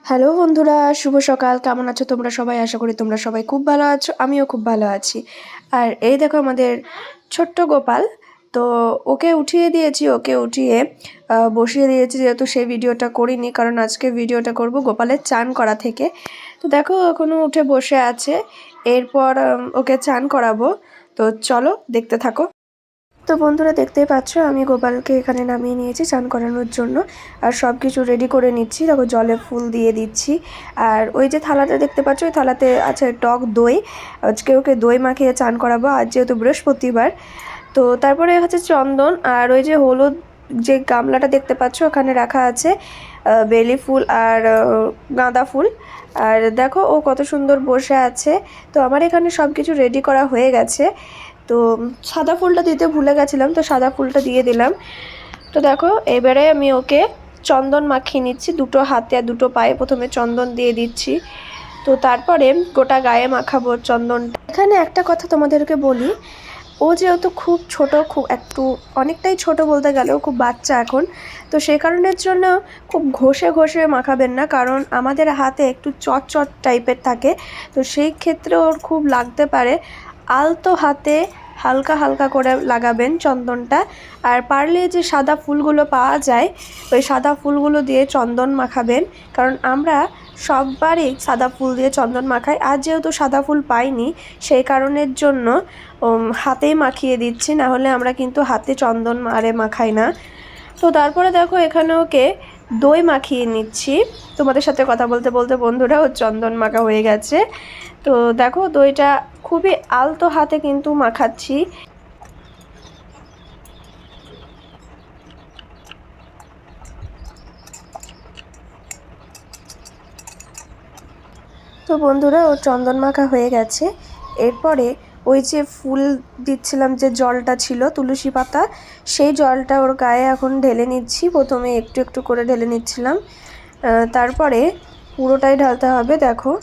Hello বন্ধুরা, শুভ সকাল। কেমন আছো তোমরা সবাই? আশা করি তোমরা সবাই খুব ভালো আছো, আমিও খুব ভালো আছি। আর এই দেখো আমাদের ছোট্ট গোপাল। তো ওকে উঠিয়ে দিয়েছি, ওকে উঠিয়ে বসিয়ে দিয়েছি, যেহেতু সেই ভিডিওটা করিনি, কারণ আজকে ভিডিওটা করব গোপালের চান করা থেকে। তো দেখো এখনও উঠে বসে আছে, এরপর ওকে চান করাবো। তো চলো দেখতে থাকো। তো বন্ধুরা, দেখতেই পাচ্ছ আমি গোপালকে এখানে নামিয়ে নিয়েছি চান করানোর জন্য, আর সব কিছু রেডি করে নিচ্ছি। দেখো জলে ফুল দিয়ে দিচ্ছি, আর ওই যে থালাটা দেখতে পাচ্ছ, ওই থালাতে আছে টক দই। আজকে ওকে দই মাখিয়ে চান করাবো, আর যেহেতু বৃহস্পতিবার। তো তারপরে হচ্ছে চন্দন, আর ওই যে হলুদ যে গামলাটা দেখতে পাচ্ছ ওখানে রাখা আছে বেলি ফুল আর গাঁদা ফুল। আর দেখো ও কত সুন্দর বসে আছে। তো আমার এখানে সব কিছু রেডি করা হয়ে গেছে। তো সাদা ফুলটা দিতে ভুলে গেছিলাম, তো সাদা ফুলটা দিয়ে দিলাম। তো দেখো এবারে আমি ওকে চন্দন মাখিয়ে নিচ্ছি, দুটো হাতে আর দুটো পায়ে প্রথমে চন্দন দিয়ে দিচ্ছি। তো তারপরে গোটা গায়ে মাখাবো চন্দনটা। এখানে একটা কথা তোমাদেরকে বলি, ও যেহেতু খুব ছোট, খুব একটু অনেকটাই ছোট বলতে গেলেও, খুব বাচ্চা এখন। তো সেই কারণের জন্য খুব ঘষে ঘষে মাখাবেন না, কারণ আমাদের হাতে একটু চটচট টাইপের থাকে। তো সেই ক্ষেত্রে ওর খুব লাগতে পারে। আলতো হাতে হালকা হালকা করে লাগাবেন চন্দনটা। আর পারলে যে সাদা ফুলগুলো পাওয়া যায়, ওই সাদা ফুলগুলো দিয়ে চন্দন মাখাবেন, কারণ আমরা সববারই সাদা ফুল দিয়ে চন্দন মাখাই। আর যেহেতু সাদা ফুল পাইনি, সেই কারণের জন্য হাতেই মাখিয়ে দিচ্ছি, না হলে আমরা কিন্তু হাতে চন্দন মাখাই না। তো তারপরে দেখো এখানে ওকে দই মাখিয়ে নিচ্ছি। তোমাদের সাথে কথা বলতে বলতে বন্ধুরা ও চন্দন মাখা হয়ে গেছে। তো দেখো দইটা খুবই আলতো হাতে কিন্তু মাখাচ্ছি। তো বন্ধুরা ও চন্দন মাখা হয়ে গেছে। এরপরে ওই যে ফুল দিচ্ছিলাম, যে জলটা ছিল তুলসী পাতা, সেই জলটা ওর গায়ে এখন ঢেলে নিচ্ছি। প্রথমে একটু একটু করে ঢেলে নিচ্ছিলাম, তারপরে পুরোটাই ঢালতে হবে। দেখো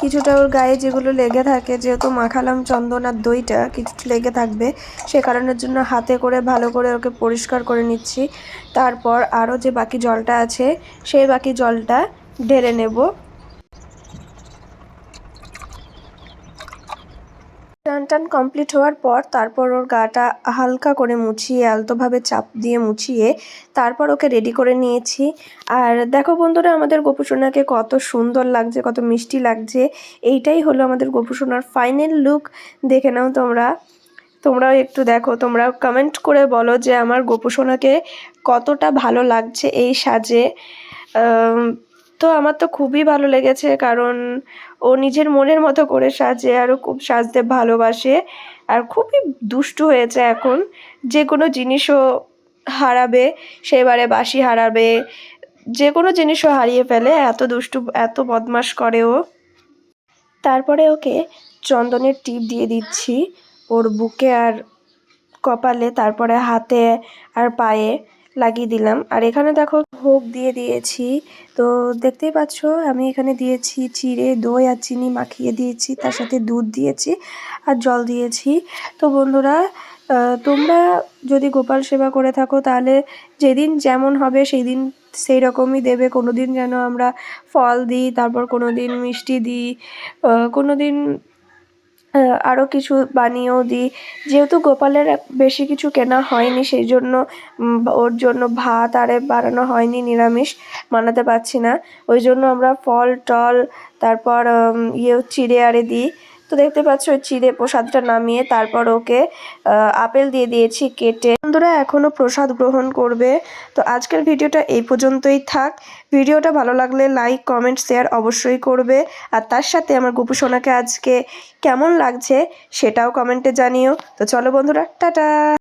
কিছুটা ওর গায়ে যেগুলো লেগে থাকে, যেহেতু মাখালাম চন্দন আর দইটা, কিছু লেগে থাকবে, সে কারণের জন্য হাতে করে ভালো করে ওকে পরিষ্কার করে নিচ্ছি। তারপর আরও যে বাকি জলটা আছে, সেই বাকি জলটা ঢেলে নেব। টান টান কমপ্লিট হওয়ার পর তারপর ওর গাটা হালকা করে মুছিয়ে, আলতোভাবে চাপ দিয়ে মুছিয়ে তারপর ওকে রেডি করে নিয়েছি। আর দেখো বন্ধুরা, আমাদের গোপুসোনাকে কত সুন্দর লাগছে, কত মিষ্টি লাগছে। এইটাই হলো আমাদের গোপুসোনার ফাইনাল লুক। দেখে নাও তোমরাও একটু দেখো, তোমরাও কমেন্ট করে বলো যে আমার গোপুসোনাকে কতটা ভালো লাগছে এই সাজে। তো আমার তো খুবই ভালো লেগেছে, কারণ ও নিজের মনের মতো করে সাজে, আরও খুব সাজতে ভালোবাসে, আর খুবই দুষ্টু হয়েছে এখন। যে কোনো জিনিসও হারাবে, সেবারে বাঁশি হারাবে, যে কোনো জিনিসও হারিয়ে ফেলে, এত দুষ্টু এত বদমাশ করে ও। তারপরে ওকে চন্দনের টিপ দিয়ে দিচ্ছি ওর বুকে আর কপালে, তারপরে হাতে আর পায়ে লাগিয়ে দিলাম। আর এখানে দেখো ভোগ দিয়ে দিয়েছি। তো দেখতেই পাচ্ছ আমি এখানে দিয়েছি চিড়ে, দই আর চিনি মাখিয়ে দিয়েছি, তার সাথে দুধ দিয়েছি আর জল দিয়েছি। তো বন্ধুরা, তোমরা যদি গোপাল সেবা করে থাকো, তাহলে যেদিন যেমন হবে সেই দিন সেই রকমই দেবে। কোনো দিন যেন আমরা ফল দিই, তারপর কোনো দিন মিষ্টি দিই, কোনো দিন আরও কিছু বানিয়েও দিই। যেহেতু গোপালের বেশি কিছু কেনা হয়নি, সেই জন্য ওর জন্য ভাত আরে বানানো হয়নি, নিরামিষ বানাতে পারছি না, ওই জন্য আমরা ফল টল তারপর চিড়ে আরে দিই। তো দেখতে পাচ্ছ ওই চিড়ে প্রসাদটা নামিয়ে তারপর ওকে আপেল দিয়ে দিয়েছি কেটে। বন্ধুরা এখনও প্রসাদ গ্রহণ করবে। তো আজকের ভিডিওটা এই পর্যন্তই থাক। ভিডিওটা ভালো লাগলে লাইক কমেন্ট শেয়ার অবশ্যই করবে, আর তার সাথে আমার গোপু সোনাকে আজকে কেমন লাগছে সেটাও কমেন্টে জানিও। তো চলো বন্ধুরা, টাটা।